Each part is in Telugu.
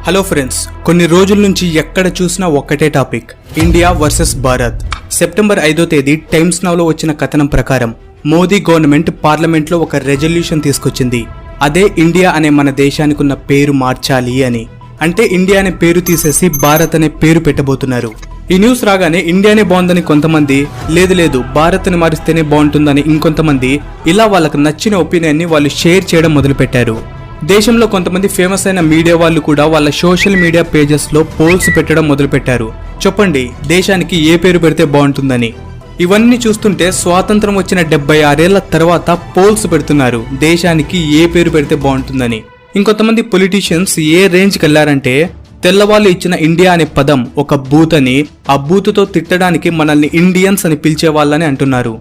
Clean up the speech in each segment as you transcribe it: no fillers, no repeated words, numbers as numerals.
హలో ఫ్రెండ్స్, కొన్ని రోజుల నుంచి ఎక్కడ చూసినా ఒక్కటే topic, India versus Bharat. September 5వ తేదీ టైమ్స్ నౌలో వచ్చిన కథనం ప్రకారం మోదీ గవర్నమెంట్ పార్లమెంట్లో ఒక రెజల్యూషన్ తీసుకొచ్చింది. అదే ఇండియా అనే మన దేశానికి ఉన్న పేరు మార్చాలి అని. అంటే ఇండియా అనే పేరు తీసేసి భారత్ అనే పేరు పెట్టబోతున్నారు. ఈ న్యూస్ రాగానే ఇండియానే బాగుందని కొంతమంది, లేదు భారత్ అని మారిస్తేనే బాగుంటుందని ఇంకొంతమంది, ఇలా వాళ్ళకు నచ్చిన ఒపీనియన్ని వాళ్ళు షేర్ చేయడం మొదలుపెట్టారు. దేశంలో కొంతమంది ఫేమస్ అయిన మీడియా వాళ్ళు కూడా వాళ్ళ సోషల్ మీడియా పేజెస్ లో పోల్స్ పెట్టడం మొదలుపెట్టారు. చెప్పండి, దేశానికి ఏ పేరు పెడితే బాగుంటుందని. ఇవన్నీ చూస్తుంటే స్వాతంత్రం వచ్చిన 76 ఏళ్ల తర్వాత పోల్స్ పెడుతున్నారు దేశానికి ఏ పేరు పెడితే బాగుంటుందని. ఇంకొంతమంది పొలిటీషియన్స్ ఏ రేంజ్కి వెళ్లారంటే, తెల్లవాళ్ళు ఇచ్చిన ఇండియా అనే పదం ఒక బూత్ అని, ఆ బూత్తో తిట్టడానికి మనల్ని ఇండియన్స్ అని పిలిచే వాళ్ళని అంటున్నారు.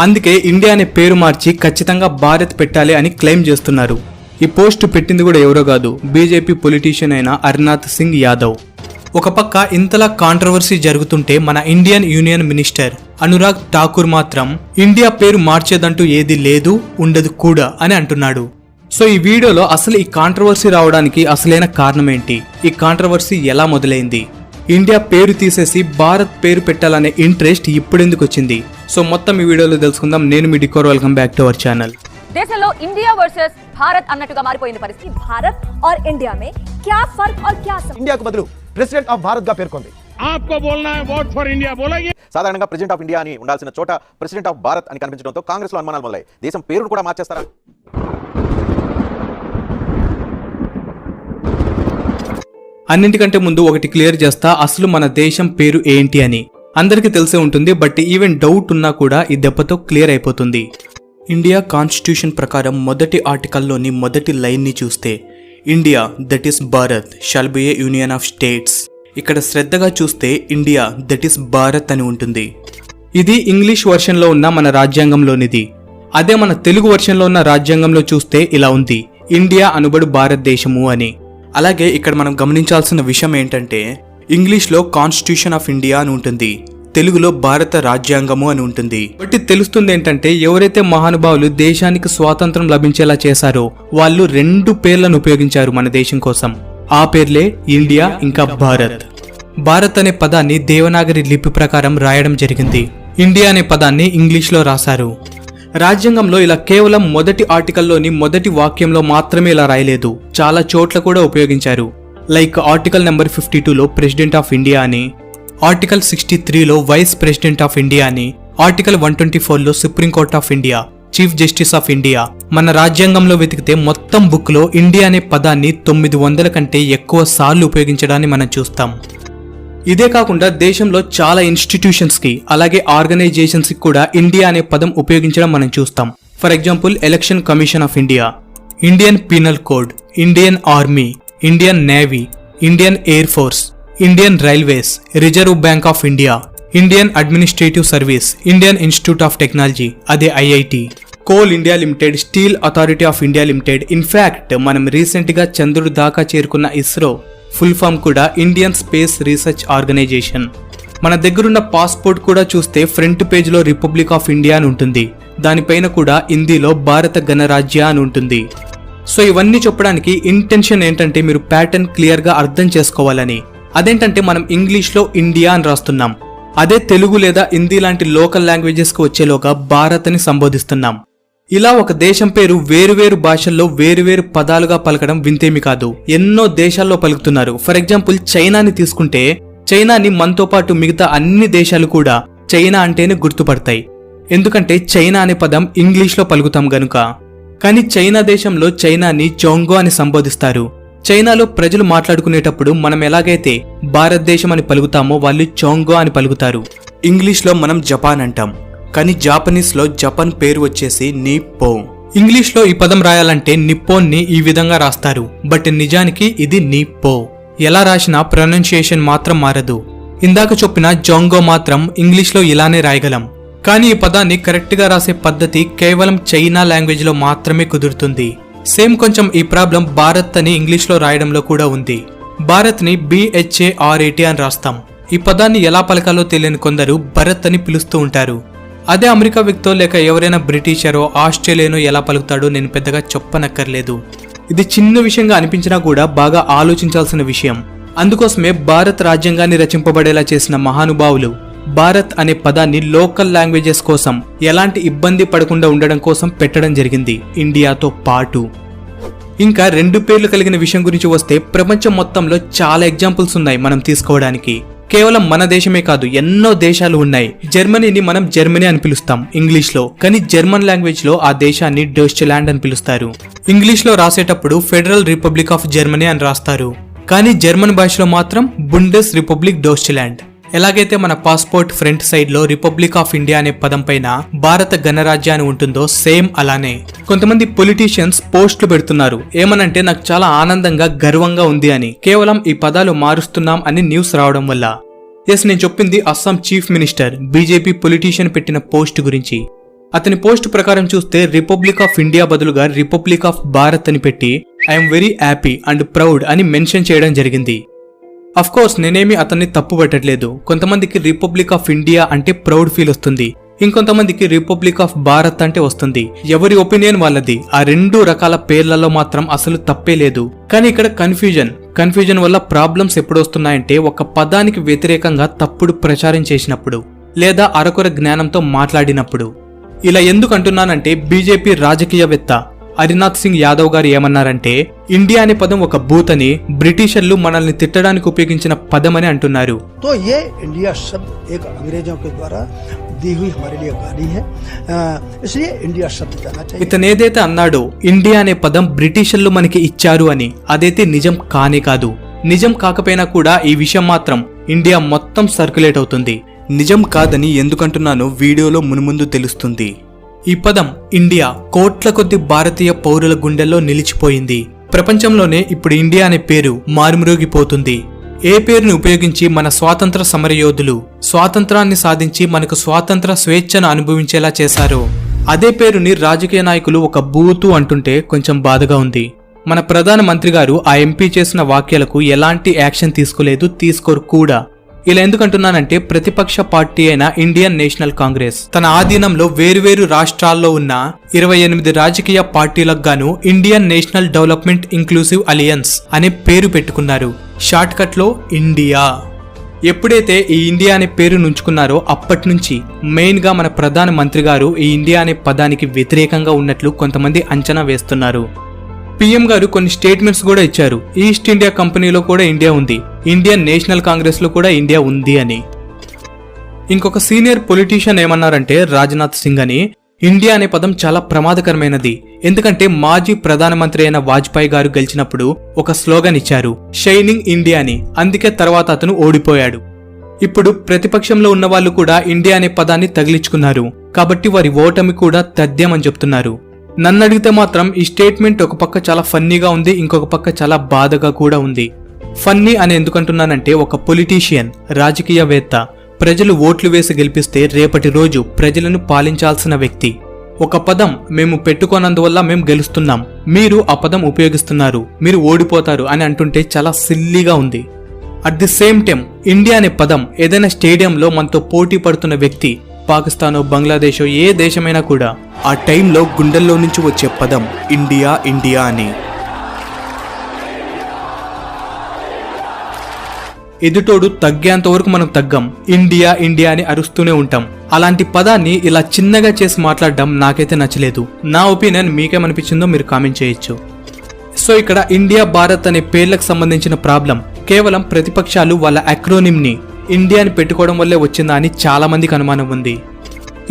అందుకే ఇండియా అనే పేరు మార్చి ఖచ్చితంగా భారత్ పెట్టాలి అని క్లెయిమ్ చేస్తున్నారు. ఈ పోస్ట్ పెట్టింది కూడా ఎవరో కాదు, బీజేపీ పొలిటీషియన్ అయిన అర్నాథ్ సింగ్ యాదవ్. ఒక పక్క ఇంతలా కాంట్రవర్సీ జరుగుతుంటే మన Indian union minister Anurag Thakur మాత్రం ఇండియా పేరు మార్చేదంటూ ఏది లేదు, ఉండదు కూడా అని అంటున్నాడు. సో ఈ వీడియోలో అసలు ఈ కాంట్రవర్సీ రావడానికి అసలైన కారణం ఏంటి, ఈ కాంట్రవర్సీ ఎలా మొదలైంది, ఇండియా పేరు తీసేసి భారత్ పేరు పెట్టాలనే ఇంట్రెస్ట్ ఇప్పుడెందుకు వచ్చింది, సో మొత్తం ఈ వీడియోలో తెలుసుకుందాం. నేను మీ డికోర్, welcome back to our channel. దేశంలో ఇండియా వర్సెస్ భారత్ అన్నట్టుగా మారిపోయిన పరిస్థితి. భారత్ और इंडिया में क्या फर्क और क्या समझ? ఇండియాకు బదులు ప్రెసిడెంట్ ఆఫ్ భారత్ గా పేర్కొంది. आपको बोलना है वोट फॉर इंडिया बोलेंगे. సాధారణంగా ప్రెసిడెంట్ ఆఫ్ ఇండియా అని ఉండాల్సిన చోట ప్రెసిడెంట్ ఆఫ్ భారత్ అని కనిపించడంతో కాంగ్రెస్ లో అనుమానాలు మొదలయ్యాయి. దేశం పేరును కూడా మార్చేస్తారా? అన్నింటికంటే ముందు ఒకటి క్లియర్ చేస్తా, అసలు మన దేశం పేరు ఏంటి అని అందరికీ తెలిసే ఉంటుంది. బట్ ఈవెన్ డౌట్ ఉన్నా కూడా ఈ దెబ్బతో క్లియర్ అయిపోతుంది. ఇండియా కాన్స్టిట్యూషన్ ప్రకారం మొదటి ఆర్టికల్లోని మొదటి లైన్ని చూస్తే, India that is Bharat shall be A union of states. ఇక్కడ శ్రద్ధగా చూస్తే ఇండియా దట్ ఈస్ భారత్ అని ఉంటుంది. ఇది ఇంగ్లీష్ వర్షన్లో ఉన్న మన రాజ్యాంగంలోనిది. అదే మన తెలుగు వర్షన్లో ఉన్న రాజ్యాంగంలో చూస్తే ఇలా ఉంది, ఇండియా అనుబడు భారతదేశము అని. అలాగే ఇక్కడ మనం గమనించాల్సిన విషయం ఏంటంటే, ఇంగ్లీష్లో కాన్స్టిట్యూషన్ ఆఫ్ ఇండియా అని ఉంటుంది, తెలుగులో భారత రాజ్యాంగము అని ఉంటుంది. బట్టి తెలుస్తుంది ఏంటంటే, ఎవరైతే మహానుభావులు దేశానికి స్వాతంత్రం లభించేలా చేశారో వాళ్ళు 2 పేర్లను ఉపయోగించారు మన దేశం కోసం. ఆ పేర్లే ఇండియా ఇంకా భారత్. భారత్ అనే పదాన్ని దేవనాగరి లిపి ప్రకారం రాయడం జరిగింది. ఇండియా అనే పదాన్ని ఇంగ్లీష్లో రాశారు. రాజ్యాంగంలో ఇలా కేవలం మొదటి ఆర్టికల్లోని మొదటి వాక్యంలో మాత్రమే ఇలా రాయలేదు, చాలా చోట్ల కూడా ఉపయోగించారు. లైక్ ఆర్టికల్ నెంబర్ 52లో ప్రెసిడెంట్ ఆఫ్ ఇండియా అని, ఆర్టికల్ 63లో వైస్ ప్రెసిడెంట్ ఆఫ్ ఇండియా అని, ఆర్టికల్ 124లో supreme court of India, chief justice of India. మన రాజ్యాంగంలో వెతికితే మొత్తం బుక్ లో ఇండియా అనే పదాన్ని 900 కంటే ఎక్కువ సార్లు ఉపయోగించడాన్ని మనం చూస్తాం. ఇదే కాకుండా దేశంలో చాలా ఇన్స్టిట్యూషన్స్ కి అలాగే ఆర్గనైజేషన్స్ కి కూడా ఇండియా అనే పదం ఉపయోగించడం మనం చూస్తాం. For example election commission of India, Indian penal code, Indian army, Indian navy, Indian air force, Indian railways, reserve bank of India, Indian administrative service, Indian institute of technology అదే IIT, coal India limited, steel authority of India limited. In fact మనం రీసెంట్ గా చంద్రుడి దాకా చేరుకున్న ఇస్రో ఫుల్ ఫామ్ కూడా ఇండియన్ స్పేస్ రీసెర్చ్ ఆర్గనైజేషన్. మన దగ్గరున్న పాస్పోర్ట్ కూడా చూస్తే ఫ్రంట్ పేజ్ లో రిపబ్లిక్ ఆఫ్ ఇండియా అని ఉంటుంది, దానిపైన కూడా హిందీలో భారత గణరాజ్య అని ఉంటుంది. సో ఇవన్నీ చెప్పడానికి ఇంటెన్షన్ ఏంటంటే, మీరు ప్యాటర్న్ క్లియర్ గా అర్థం చేసుకోవాలని. అదేంటంటే, మనం ఇంగ్లీష్ లో ఇండియా అని రాస్తున్నాం, అదే తెలుగు లేదా హిందీ లాంటి లోకల్ లాంగ్వేజెస్ కు వచ్చేలోగా భారత్ అని సంబోధిస్తున్నాం. ఇలా ఒక దేశం పేరు వేరువేరు భాషల్లో వేరువేరు పదాలుగా పలకడం వింతేమి కాదు, ఎన్నో దేశాల్లో పలుకుతున్నారు. ఫర్ ఎగ్జాంపుల్ చైనాని తీసుకుంటే, చైనాని మనతో పాటు మిగతా అన్ని దేశాలు కూడా చైనా అంటేనే గుర్తుపడతాయి, ఎందుకంటే చైనా అనే పదం ఇంగ్లీష్ లో పలుకుతాం గనుక. కానీ చైనా దేశంలో చైనాని చోంగో అని సంబోధిస్తారు. చైనాలో ప్రజలు మాట్లాడుకునేటప్పుడు మనం ఎలాగైతే భారతదేశం అని పలుకుతామో వాళ్ళు చోంగో అని పలుకుతారు. ఇంగ్లీష్లో మనం జపాన్ అంటాం, కానీ జాపనీస్ లో జపాన్ పేరు వచ్చేసి నిప్పో. ఇంగ్లీష్ లో ఈ పదం రాయాలంటే నిప్పోన్ ని ఈ విధంగా రాస్తారు, బట్ నిజానికి ఇది నిప్పో. ఎలా రాసినా ప్రొనౌన్సియేషన్ మాత్రం మారదు. ఇందాక చెప్పిన జోంగో మాత్రం ఇంగ్లీష్ లో ఇలానే రాయగలం, కానీ ఈ పదాన్ని కరెక్ట్ గా రాసే పద్ధతి కేవలం చైనా లాంగ్వేజ్ లో మాత్రమే కుదురుతుంది. సేమ్ కొంచెం ఈ ప్రాబ్లం భారత్ అని ఇంగ్లీష్ లో రాయడంలో కూడా ఉంది. భారత్ ని BHARAT అని రాస్తాం. ఈ పదాన్ని ఎలా పలకాలో తెలియని కొందరు భరత్ అని పిలుస్తూ ఉంటారు. అదే అమెరికా వ్యక్తో లేక ఎవరైనా బ్రిటిషరో ఆస్ట్రేలియనో ఎలా పలుకుతాడో నేను పెద్దగా చెప్పనక్కర్లేదు. ఇది చిన్న విషయంగా అనిపించినా కూడా బాగా ఆలోచించాల్సిన విషయం. అందుకోసమే భారత్ రాజ్యాంగాన్ని రచింపబడేలా చేసిన మహానుభావులు భారత్ అనే పదాన్ని లోకల్ లాంగ్వేజెస్ కోసం ఎలాంటి ఇబ్బంది పడకుండా ఉండడం కోసం పెట్టడం జరిగింది ఇండియాతో పాటు. ఇంకా 2 పేర్లు కలిగిన విషయం గురించి వస్తే ప్రపంచం మొత్తంలో చాలా ఎగ్జాంపుల్స్ ఉన్నాయి మనం తీసుకోవడానికి. కేవలం మన దేశమే కాదు, ఎన్నో దేశాలు ఉన్నాయి. జర్మనీని మనం జర్మనీ అని పిలుస్తాం ఇంగ్లీష్ లో, కానీ జర్మన్ లాంగ్వేజ్ లో ఆ దేశాన్ని డోచ్లాండ్ అని పిలుస్తారు. ఇంగ్లీష్ లో రాసేటప్పుడు ఫెడరల్ రిపబ్లిక్ ఆఫ్ జర్మనీ అని రాస్తారు, కానీ జర్మన్ భాషలో మాత్రం బుండెస్ రిపబ్లిక్ డోచ్లాండ్. ఎలాగైతే మన పాస్పోర్ట్ ఫ్రంట్ సైడ్ లో రిపబ్లిక్ ఆఫ్ ఇండియా అనే పదం పైన భారత గణరాజ్య అని ఉంటుందో సేమ్ అలానే కొంతమంది పొలిటీషియన్స్ పోస్టులు పెడుతున్నారు. ఏమనంటే నాకు చాలా ఆనందంగా గర్వంగా ఉంది అని, కేవలం ఈ పదాలు మారుస్తున్నాం అని న్యూస్ రావడం వల్ల. ఎస్, నేను చెప్పింది Assam chief minister BJP politician పెట్టిన పోస్ట్ గురించి. అతని పోస్ట్ ప్రకారం చూస్తే రిపబ్లిక్ ఆఫ్ ఇండియా బదులుగా రిపబ్లిక్ ఆఫ్ భారత్ అని పెట్టి I'm very happy and proud అని మెన్షన్ చేయడం జరిగింది. అఫ్ కోర్స్ నేనేమి అతన్ని తప్పు పెట్టట్లేదు. కొంతమందికి రిపబ్లిక్ ఆఫ్ ఇండియా అంటే ప్రౌడ్ ఫీల్ వస్తుంది, ఇంకొంతమందికి రిపబ్లిక్ ఆఫ్ భారత్ అంటే వస్తుంది. ఎవరి ఒపీనియన్ వాళ్ళది. ఆ 2 రకాల పేర్లలో మాత్రం అసలు తప్పే లేదు. కానీ ఇక్కడ కన్ఫ్యూజన్ వల్ల ప్రాబ్లమ్స్ ఎప్పుడు వస్తున్నాయంటే ఒక పదానికి వ్యతిరేకంగా తప్పుడు ప్రచారం చేసినప్పుడు లేదా అరకొర జ్ఞానంతో మాట్లాడినప్పుడు. ఇలా ఎందుకు అంటున్నానంటే బీజేపీ రాజకీయవేత్త హరినాథ్ సింగ్ యాదవ్ గారు ఏమన్నారంటే ఇండియా అనే పదం ఒక బూత్ అని, బ్రిటిషర్లు మనల్ని తిట్టడానికి ఉపయోగించిన పదం అని అంటున్నారు. तो ये इंडिया शब्द एक अंग्रेजों के द्वारा दी हुई हमारे लिए गाली है, इसलिए इंडिया शब्द कहना चाहिए. ఇతను ఏదైతే అన్నాడో ఇండియా అనే పదం బ్రిటిషర్లు మనకి ఇచ్చారు అని, అదైతే నిజం కానే కాదు. నిజం కాకపోయినా కూడా ఈ విషయం మాత్రం ఇండియా మొత్తం సర్క్యులేట్ అవుతుంది. నిజం కాదని ఎందుకంటున్నానో వీడియోలో మున్ముందు తెలుస్తుంది. ఈ పదం ఇండియా కోట్ల కొద్ది భారతీయ పౌరుల గుండెల్లో నిలిచిపోయింది. ప్రపంచంలోనే ఇప్పుడు ఇండియా అనే పేరు మారుమ్రోగిపోతుంది. ఏ పేరుని ఉపయోగించి మన స్వాతంత్ర సమరయోధులు స్వాతంత్రాన్ని సాధించి మనకు స్వాతంత్ర స్వేచ్ఛను అనుభవించేలా చేశారో అదే పేరుని రాజకీయ నాయకులు ఒక బూతు అంటుంటే కొంచెం బాధగా ఉంది. మన ప్రధాన మంత్రి గారు ఆ ఎంపీ చేసిన వ్యాఖ్యలకు ఎలాంటి యాక్షన్ తీసుకోలేదు, తీసుకోరు కూడా. ఇలా ఎందుకంటున్నానంటే ప్రతిపక్ష పార్టీ అయిన ఇండియన్ నేషనల్ కాంగ్రెస్ తన ఆధీనంలో వేరువేరు రాష్ట్రాల్లో ఉన్న 28 రాజకీయ పార్టీలకు గాను Indian national development inclusive alliance అనే పేరు పెట్టుకున్నారు. షార్ట్ కట్ లో ఇండియా. ఎప్పుడైతే ఈ ఇండియా అనే పేరు నుంచుకున్నారో అప్పటి నుంచి మెయిన్ గా మన ప్రధాన మంత్రి గారు ఈ ఇండియా అనే పదానికి వ్యతిరేకంగా ఉన్నట్లు కొంతమంది అంచనా వేస్తున్నారు. పీఎం గారు కొన్ని స్టేట్మెంట్స్ కూడా ఇచ్చారు. ఈస్ట్ ఇండియా కంపెనీలో కూడా ఇండియా ఉంది, ఇండియన్ నేషనల్ కాంగ్రెస్ లో కూడా ఇండియా ఉంది అని. ఇంకొక సీనియర్ పొలిటీషియన్ ఏమన్నారంటే రాజ్నాథ్ సింగ్ అని, ఇండియా అనే పదం చాలా ప్రమాదకరమైనది. ఎందుకంటే మాజీ ప్రధానమంత్రి అయిన వాజ్పేయి గారు గెలిచినప్పుడు ఒక స్లోగన్ ఇచ్చారు, షైనింగ్ ఇండియా అని. అందుకే తర్వాత అతను ఓడిపోయాడు. ఇప్పుడు ప్రతిపక్షంలో ఉన్న వాళ్ళు కూడా ఇండియా అనే పదాన్ని తగిలించుకున్నారు, కాబట్టి వారి ఓటమి కూడా తథ్యమని చెప్తున్నారు. నన్ను అడిగితే మాత్రం ఈ స్టేట్మెంట్ ఒక పక్క చాలా ఫన్నీగా ఉంది, ఇంకొక పక్క చాలా బాధగా కూడా ఉంది. ఫన్నీ అని ఎందుకంటున్నానంటే ఒక పొలిటీషియన్ రాజకీయవేత్త ప్రజలు ఓట్లు వేసి గెలిపిస్తే రేపటి రోజు ప్రజలను పాలించాల్సిన వ్యక్తి ఒక పదం మేము పెట్టుకోనందువల్ల మేము గెలుస్తున్నాం, మీరు ఆ పదం ఉపయోగిస్తున్నారు, మీరు ఓడిపోతారు అని అంటుంటే చాలా సిల్లీగా ఉంది. At the same time India అనే పదం ఏదైనా స్టేడియంలో మనతో పోటీ పడుతున్న వ్యక్తి పాకిస్తానో బంగ్లాదేశో ఏ దేశమైనా కూడా ఆ టైంలో గుండెల్లో నుంచి వచ్చే పదం ఇండియా ఇండియా అని. ఎదుటోడు తగ్గేంత వరకు మనం తగ్గం, ఇండియా ఇండియా అని అరుస్తూనే ఉంటాం. అలాంటి పదాన్ని ఇలా చిన్నగా చేసి మాట్లాడడం నాకైతే నచ్చలేదు. నా ఒపీనియన్ మీకేమనిపించిందో మీరు కామెంట్ చేయొచ్చు. సో ఇక్కడ ఇండియా భారత్ అనే పేర్లకు సంబంధించిన ప్రాబ్లం కేవలం ప్రతిపక్షాలు వాళ్ళ అక్రోనిమ్ ని ఇండియాని పెట్టుకోవడం వల్లే వచ్చిందా అని చాలా మందికి అనుమానం ఉంది.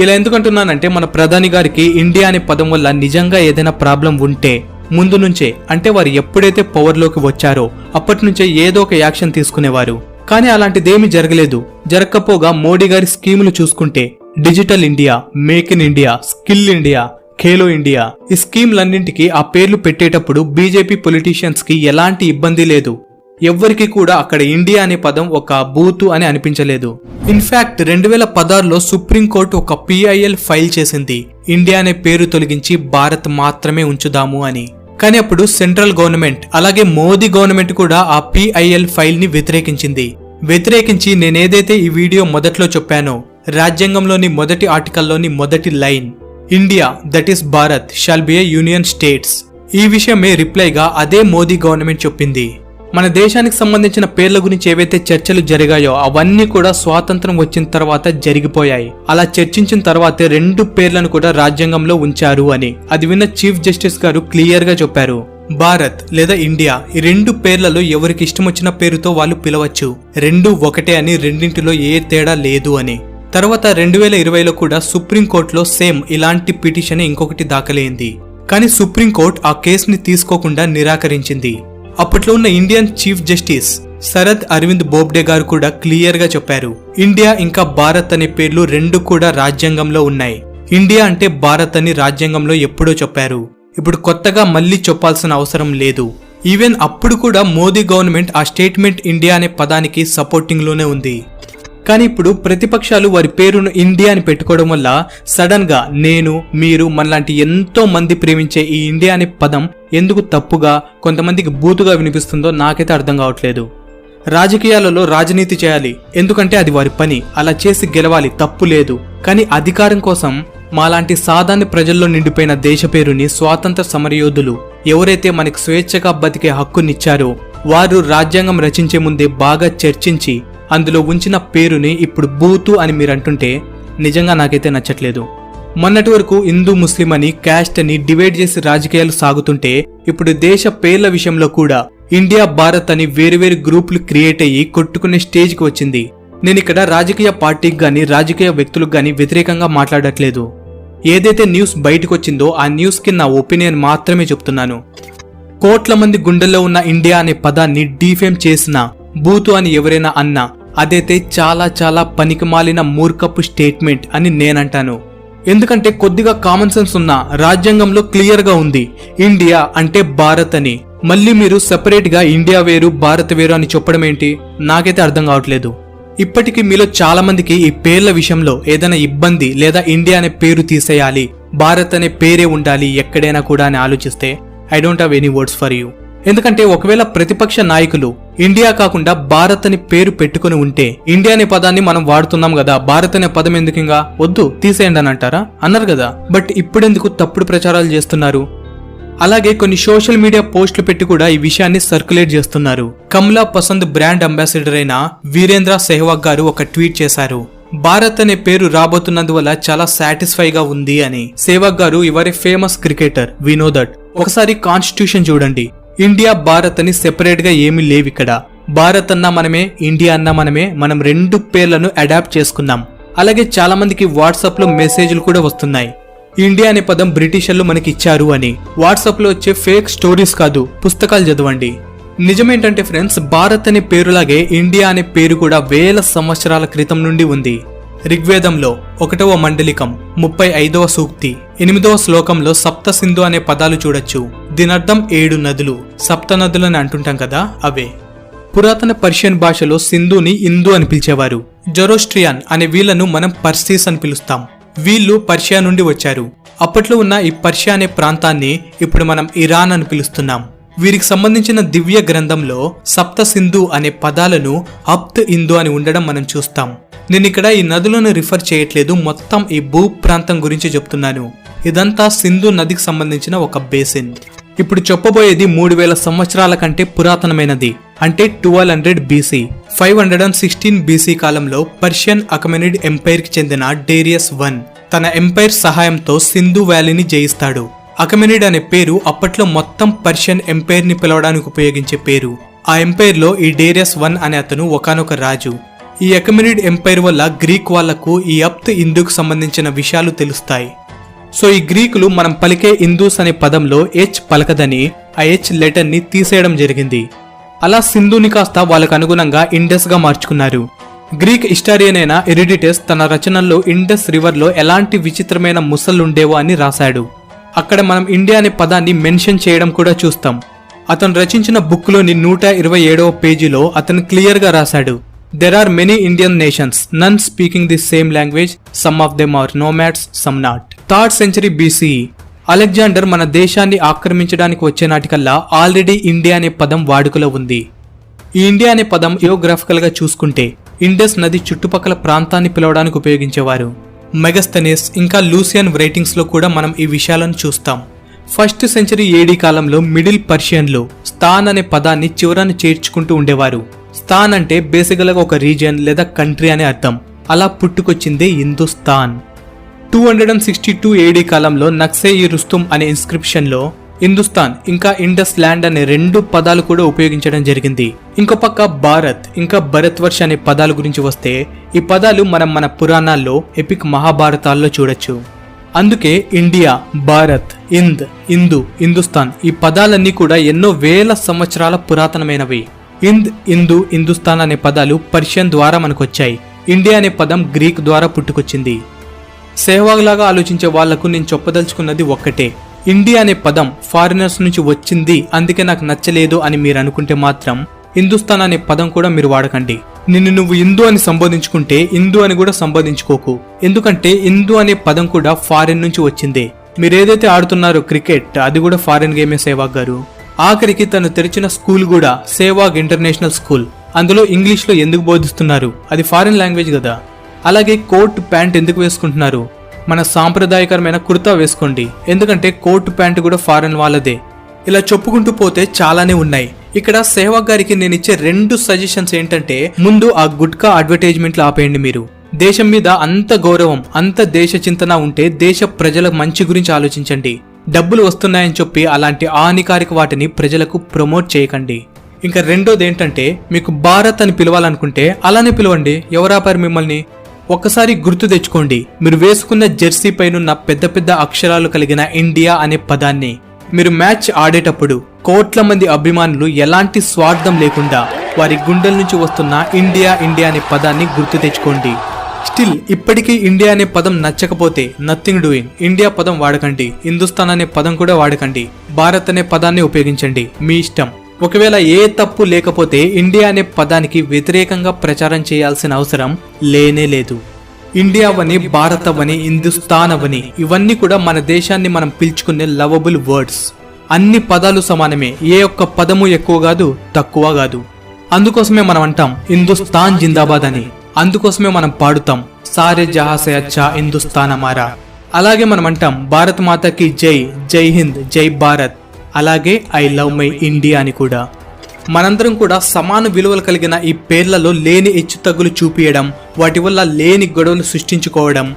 ఇలా ఎందుకంటున్నానంటే మన ప్రధాని గారికి ఇండియా అనే పదం వల్ల నిజంగా ఏదైనా ప్రాబ్లం ఉంటే ముందు నుంచే, అంటే వారు ఎప్పుడైతే పవర్లోకి వచ్చారో అప్పటి నుంచే ఏదో ఒక యాక్షన్ తీసుకునేవారు. కానీ అలాంటిదేమీ జరగలేదు. జరగకపోగా మోడీ గారి స్కీములు చూసుకుంటే digital India, make in India, skill India, Khelo India, ఈ స్కీమ్లన్నింటికి ఆ పేర్లు పెట్టేటప్పుడు బీజేపీ పొలిటీషియన్స్ కి ఎలాంటి ఇబ్బంది లేదు. ఎవ్వరికి కూడా అక్కడ ఇండియా అనే పదం ఒక బూతు అని అనిపించలేదు. ఇన్ఫాక్ట్ 2016లో సుప్రీంకోర్టు ఒక PIL ఫైల్ చేసింది, ఇండియా అనే పేరు తొలగించి భారత్ మాత్రమే ఉంచుదాము అని. కానీ అప్పుడు సెంట్రల్ గవర్నమెంట్ అలాగే మోదీ గవర్నమెంట్ కూడా ఆ PIL ఫైల్ ని వ్యతిరేకించి నేనేదైతే ఈ వీడియో మొదట్లో చెప్పానో రాజ్యాంగంలోని మొదటి ఆర్టికల్లోని మొదటి line India that is Bharat shall be A union states, ఈ విషయమే రిప్లైగా అదే మోదీ గవర్నమెంట్ చెప్పింది. మన దేశానికి సంబంధించిన పేర్ల గురించి ఏవైతే చర్చలు జరిగాయో అవన్నీ కూడా స్వాతంత్రం వచ్చిన తర్వాత జరిగిపోయాయి. అలా చర్చించిన తర్వాతే 2 పేర్లను కూడా రాజ్యాంగంలో ఉంచారు అని. అది విన్న చీఫ్ జస్టిస్ గారు క్లియర్ గా చెప్పారు, భారత్ లేదా ఇండియా ఈ 2 పేర్లలో ఎవరికి ఇష్టం వచ్చిన పేరుతో వాళ్ళు పిలవచ్చు, 2 ఒకటే అని, రెండింటిలో ఏ తేడా లేదు అని. తర్వాత 2020లో కూడా సుప్రీంకోర్టులో సేమ్ ఇలాంటి పిటిషన్ ఇంకొకటి దాఖలైంది. కానీ సుప్రీంకోర్టు ఆ కేసుని తీసుకోకుండా నిరాకరించింది. అప్పట్లో ఉన్న Indian chief justice Sharad Arvind Bobde గారు కూడా క్లియర్ గా చెప్పారు, ఇండియా ఇంకా భారత్ అనే పేర్లు 2 కూడా రాజ్యాంగంలో ఉన్నాయి. ఇండియా అంటే భారత్ అని రాజ్యాంగంలో ఎప్పుడో చెప్పారు. ఇప్పుడు కొత్తగా మళ్ళీ చెప్పాల్సిన అవసరం లేదు. ఈవెన్ అప్పుడు కూడా మోదీ గవర్నమెంట్ ఆ స్టేట్మెంట్ ఇండియా అనే పదానికి సపోర్టింగ్ లోనే ఉంది. కానీ ఇప్పుడు ప్రతిపక్షాలు వారి పేరును ఇండియా అని పెట్టుకోవడం వల్ల సడన్ గా నేను, మీరు, మనలాంటి ఎంతో మంది ప్రేమించే ఈ ఇండియా అనే పదం ఎందుకు తప్పుగా, కొంతమందికి బూతుగా వినిపిస్తుందో నాకైతే అర్థం కావట్లేదు. రాజకీయాలలో రాజనీతి చేయాలి, ఎందుకంటే అది వారి పని, అలా చేసి గెలవాలి, తప్పు లేదు. కానీ అధికారం కోసం మాలాంటి సాధారణ ప్రజల్లో నిండిపోయిన దేశ పేరుని స్వాతంత్ర సమరయోధులు ఎవరైతే మనకు స్వేచ్ఛగా బతికే హక్కునిచ్చారో వారు రాజ్యాంగం రచించే ముందే బాగా చర్చించి అందులో ఉంచిన పేరుని ఇప్పుడు బూతు అని మీరంటుంటే నిజంగా నాకైతే నచ్చట్లేదు. మొన్నటి వరకు హిందూ ముస్లిం అని, క్యాస్ట్ అని డివైడ్ చేసి రాజకీయాలు సాగుతుంటే ఇప్పుడు దేశ పేర్ల విషయంలో కూడా ఇండియా, భారత్ అని వేరువేరు గ్రూపులు క్రియేట్ అయ్యి కొట్టుకునే స్టేజ్కి వచ్చింది. నేను ఇక్కడ రాజకీయ పార్టీకి గాని, రాజకీయ వ్యక్తులకు గాని వ్యతిరేకంగా మాట్లాడట్లేదు. ఏదైతే న్యూస్ బయటకు వచ్చిందో ఆ న్యూస్ కి నా ఒపీనియన్ మాత్రమే చెప్తున్నాను. కోట్ల మంది గుండెల్లో ఉన్న ఇండియా అనే పదాన్ని డీఫేమ్ చేసిన, బూతు అని ఎవరైనా అన్నా అదైతే చాలా చాలా పనికిమాలిన మూర్ఖపు స్టేట్మెంట్ అని నేనంటాను. ఎందుకంటే కొద్దిగా కామన్ సెన్స్ ఉన్న రాజ్యాంగంలో క్లియర్ గా ఉంది ఇండియా అంటే భారత్ అని. మళ్ళీ మీరు సెపరేట్ గా ఇండియా వేరు భారత్ వేరు అని చెప్పడం ఏంటి? నాకైతే అర్థం కావట్లేదు. ఇప్పటికీ మీలో చాలా మందికి ఈ పేర్ల విషయంలో ఏదైనా ఇబ్బంది లేదా ఇండియా అనే పేరు తీసేయాలి, భారత్ అనే పేరే ఉండాలి ఎక్కడైనా కూడా అని ఆలోచిస్తే I don't have any words for you. ఎందుకంటే ఒకవేళ ప్రతిపక్ష నాయకులు ఇండియా కాకుండా భారత్ అని పేరు పెట్టుకుని ఉంటే, ఇండియా అనే పదాన్ని మనం వాడుతున్నాం కదా, భారత్ అనే పదం ఎందుకింగా వద్దు తీసేయండి అని అంటారా? అన్నారు కదా. బట్ ఇప్పుడెందుకు తప్పుడు ప్రచారాలు చేస్తున్నారు? అలాగే కొన్ని సోషల్ మీడియా పోస్టులు పెట్టి కూడా ఈ విషయాన్ని సర్క్యులేట్ చేస్తున్నారు. కమలా పసంద్ బ్రాండ్ అంబాసిడర్ అయిన వీరేంద్ర సెహ్వాగ్ గారు ఒక ట్వీట్ చేశారు, భారత్ అనే పేరు రాబోతున్నందువల్ల చాలా సాటిస్ఫైగా ఉంది అని. సెహ్వాగ్ గారు your a famous cricketer, we know that. ఒకసారి కాన్స్టిట్యూషన్ చూడండి, ఇండియా భారత్ అని సెపరేట్ గా ఏమీ లేవు ఇక్కడ. భారత్ అన్నా మనమే, ఇండియా అన్నా మనమే, మనం 2 పేర్లను అడాప్ట్ చేసుకున్నాం. అలాగే చాలా మందికి వాట్సాప్ లో మెసేజ్లు కూడా వస్తున్నాయి, ఇండియా అనే పదం బ్రిటిషర్లు మనకి ఇచ్చారు అని. వాట్సాప్ లో వచ్చే ఫేక్ స్టోరీస్ కాదు, పుస్తకాలు చదవండి. నిజమేంటంటే ఫ్రెండ్స్, భారత్ అనే పేరులాగే ఇండియా అనే పేరు కూడా వేల సంవత్సరాల క్రితం నుండి ఉంది. ఋగ్వేదంలో 1వ మండలికం 35వ సూక్తి 8వ శ్లోకంలో సప్త సింధు అనే పదాలు చూడొచ్చు. దీనర్థం 7 నదులు, సప్త నదులు అని అంటుంటాం కదా, అవే. పురాతన పర్షియన్ భాషలో సింధుని ఇందు అని పిలిచేవారు. జొరోస్ట్రియన్ అనే వీళ్లను మనం పర్సీస్ అని పిలుస్తాం. వీళ్ళు పర్షియా నుండి వచ్చారు. అప్పట్లో ఉన్న ఈ పర్షియా అనే ప్రాంతాన్ని ఇప్పుడు మనం ఇరాన్ అని పిలుస్తున్నాం. వీరికి సంబంధించిన దివ్య గ్రంథంలో సప్త సింధు అనే పదాలను అప్త్ ఇందు అని ఉండడం మనం చూస్తాం. నేను ఇక్కడ ఈ నదులను రిఫర్ చేయట్లేదు, మొత్తం ఈ భూ ప్రాంతం గురించి చెప్తున్నాను. ఇదంతా సింధు నదికి సంబంధించిన ఒక బేసిన్. ఇప్పుడు చెప్పబోయేది 3000 సంవత్సరాల కంటే పురాతనమైనది, అంటే 1200 BC. 516 BC కాలంలో పర్షియన్ అకమెనిడ్ ఎంపైర్ కి చెందిన డేరియస్ I తన ఎంపైర్ సహాయంతో సింధు వ్యాలీని జయిస్తాడు. అకమెనిడ్ అనే పేరు అప్పట్లో మొత్తం పర్షియన్ ఎంపైర్ ని పిలవడానికి ఉపయోగించే పేరు. ఆ ఎంపైర్ లో ఈ డేరియస్ I అనే అతను ఒకానొక రాజు. ఈ అకమెనిడ్ ఎంపైర్ వల్ల గ్రీక్ వాళ్లకు ఈ అప్త్ ఇందుకు సంబంధించిన విషయాలు తెలుస్తాయి. సో ఈ గ్రీకులు మనం పలికే ఇందూస్ అనే పదంలో హెచ్ పలకదని ఆ హెచ్ లెటర్ ని తీసేయడం జరిగింది. అలా సింధుని కాస్త వాళ్ళకు అనుగుణంగా ఇండస్ గా మార్చుకున్నారు. గ్రీక్ హిస్టారియన్ అయిన హెరోడోటస్ తన రచనల్లో ఇండస్ రివర్ లో ఎలాంటి విచిత్రమైన ముసలుండేవో అని రాశాడు. అక్కడ మనం ఇండియా అనే పదాన్ని మెన్షన్ చేయడం కూడా చూస్తాం. అతను రచించిన బుక్ లోని 127వ పేజీలో అతను క్లియర్ గా రాశాడు, there are many Indian nations, none speaking the same language, some of them are nomads, some not. 3rd century BCE Alexander మన దేశాన్ని ఆక్రమించడానికి వచ్చే నాటికల్లా ఆల్రెడీ ఇండియా అనే పదం వాడుకలో ఉంది. ఈ ఇండియా అనే పదం జియోగ్రాఫికల్ గా చూసుకుంటే ఇండస్ నది చుట్టుపక్కల ప్రాంతాన్ని పిలవడానికి ఉపయోగించేవారు. మెగస్తనీస్ ఇంకా లూసియన్ రైటింగ్స్ లో కూడా మనం ఈ విషయాలను చూస్తాం. ఫస్ట్ సెంచరీ ఏడీ కాలంలో మిడిల్ పర్షియన్లో స్థాన్ అనే పదాన్ని చివరన చేర్చుకుంటూ ఉండేవారు. స్థాన్ అంటే బేసికల్గా ఒక రీజియన్ లేదా కంట్రీ అనే అర్థం. అలా పుట్టుకొచ్చిందే హిందుస్థాన్. 262 ఏడీ కాలంలో నక్సే-ఇ-రుస్తుమ్ అనే ఇన్స్క్రిప్షన్లో హిందుస్థాన్ ఇంకా ఇండస్ ల్యాండ్ అనే 2 పదాలు కూడా ఉపయోగించడం జరిగింది. ఇంకో పక్క భారత్ ఇంకా భరత్వర్ష్ అనే పదాల గురించి వస్తే ఈ పదాలు మన పురాణాల్లో ఎపిక్ మహాభారతాల్లో చూడొచ్చు. అందుకే ఇండియా, భారత్, హిందూ, హిందుస్థాన్ ఈ పదాలన్నీ కూడా ఎన్నో వేల సంవత్సరాల పురాతనమైనవి. హిందూ, హిందుస్థాన్ అనే పదాలు పర్షియన్ ద్వారా మనకొచ్చాయి. ఇండియా అనే పదం గ్రీక్ ద్వారా పుట్టుకొచ్చింది. సెహ్వాగ్ లాగా ఆలోచించే వాళ్లకు నేను చెప్పదలుచుకున్నది ఒక్కటే, ఇండియా అనే పదం ఫారినర్స్ నుంచి వచ్చింది అందుకే నాకు నచ్చలేదు అని మీరు అనుకుంటే మాత్రం హిందుస్థాన్ అనే పదం కూడా మీరు వాడకండి. నిన్ను నువ్వు హిందూ అని సంబోధించుకుంటే హిందూ అని కూడా సంబోధించుకోకు. ఎందుకంటే హిందూ అనే పదం కూడా ఫారిన్ నుంచి వచ్చిందే. మీరేదైతే ఆడుతున్నారో క్రికెట్, అది కూడా ఫారిన్ గేమే సెహ్వాగ్ గారు. ఆఖరికి తను తెరిచిన స్కూల్ కూడా సెహ్వాగ్ ఇంటర్నేషనల్ స్కూల్. అందులో ఇంగ్లీష్ లో ఎందుకు బోధిస్తున్నారు? అది ఫారిన్ లాంగ్వేజ్ కదా. అలాగే కోట్ ప్యాంట్ ఎందుకు వేసుకుంటున్నారు? మన సాంప్రదాయకరమైన కుర్తా వేసుకోండి, ఎందుకంటే కోట్ ప్యాంట్ కూడా ఫారెన్ వాళ్ళదే. ఇలా చెప్పుకుంటూ పోతే చాలానే ఉన్నాయి. ఇక్కడ సెహ్వాగ్ గారికి నేను ఇచ్చే 2 సజెషన్స్ ఏంటంటే, ముందు ఆ గుట్కా అడ్వర్టైజ్మెంట్లు ఆపేయండి. మీరు దేశం మీద అంత గౌరవం, అంత దేశ చింతన ఉంటే దేశ ప్రజల మంచి గురించి ఆలోచించండి. డబ్బులు వస్తున్నాయని చెప్పి అలాంటి హానికారక వాటిని ప్రజలకు ప్రమోట్ చేయకండి. ఇంకా రెండోది ఏంటంటే, మీకు భారత్ అని పిలవాలనుకుంటే అలానే పిలవండి, ఎవరాపారు మిమ్మల్ని? ఒక్కసారి గుర్తు తెచ్చుకోండి, మీరు వేసుకున్న జెర్సీ పైనున్న పెద్ద పెద్ద అక్షరాలు కలిగిన ఇండియా అనే పదాన్ని. మీరు మ్యాచ్ ఆడేటప్పుడు కోట్ల మంది అభిమానులు ఎలాంటి స్వార్థం లేకుండా వారి గుండెల నుంచి వస్తున్న ఇండియా అనే పదాన్ని గుర్తు తెచ్చుకోండి. స్టిల్ ఇప్పటికీ ఇండియా అనే పదం నచ్చకపోతే నథింగ్ డూయింగ్, ఇండియా పదం వాడకండి, హిందుస్థాన్ అనే పదం కూడా వాడకండి, భారత్ అనే పదాన్ని ఉపయోగించండి, మీ ఇష్టం. ఒకవేళ ఏ తప్పు లేకపోతే ఇండియా అనే పదానికి వ్యతిరేకంగా ప్రచారం చేయాల్సిన అవసరం లేనే లేదు. ఇండియా అవని, భారత్ అవని, హిందుస్థాన్ అవని ఇవన్నీ కూడా మన దేశాన్ని మనం పిలుచుకునే లవబుల్ వర్డ్స్. అన్ని పదాలు సమానమే, ఏ ఒక్క పదము ఎక్కువ కాదు, తక్కువ కాదు. అందుకోసమే మనం అంటాం హిందుస్థాన్ జిందాబాద్ అని. అందుకోసమే మనం పాడుతాం సారే జహా సే అచ్చా హిందుస్థాన్ హమారా. అలాగే మనం అంటాం భారత్ మాతాకి జై, జై హింద్, జై భారత్. అలాగే ఐ లవ్ మై ఇండియా అని కూడా. మనందరం కూడా సమాన విలువలు కలిగిన ఈ పేర్లలో లేని హెచ్చుతగ్గులు చూపియడం, వాటి వల్ల లేని గొడవలు సృష్టించుకోవడం,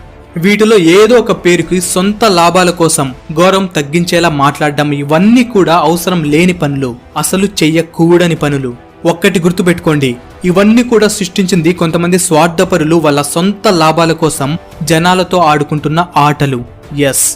వీటిలో ఏదో ఒక పేరుకి సొంత లాభాల కోసం గౌరవం తగ్గించేలా మాట్లాడడం, ఇవన్నీ కూడా అవసరం లేని పనులు, అసలు చెయ్యకూడని పనులు. ఒక్కటి గుర్తుపెట్టుకోండి, ఇవన్నీ కూడా సృష్టించింది కొంతమంది స్వార్థపరులు వాళ్ళ సొంత లాభాల కోసం జనాలతో ఆడుకుంటున్న ఆటలు. ఎస్,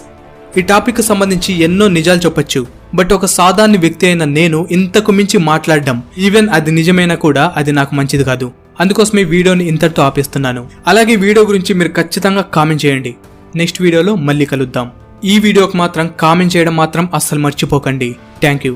ఈ టాపిక్ సంబంధించి ఎన్నో నిజాలు చెప్పొచ్చు, బట్ ఒక సాధారణ వ్యక్తి అయిన నేను ఇంతకు మించి మాట్లాడడం, ఈవెన్ అది నిజమైనా కూడా అది నాకు మంచిది కాదు. అందుకోసమే వీడియోని ఇంతటితో ఆపేస్తున్నాను. అలాగే వీడియో గురించి మీరు ఖచ్చితంగా కామెంట్ చేయండి. నెక్స్ట్ వీడియోలో మళ్ళీ కలుద్దాం. ఈ వీడియోకి మాత్రం కామెంట్ చేయడం మాత్రం అస్సలు మర్చిపోకండి. Thank you.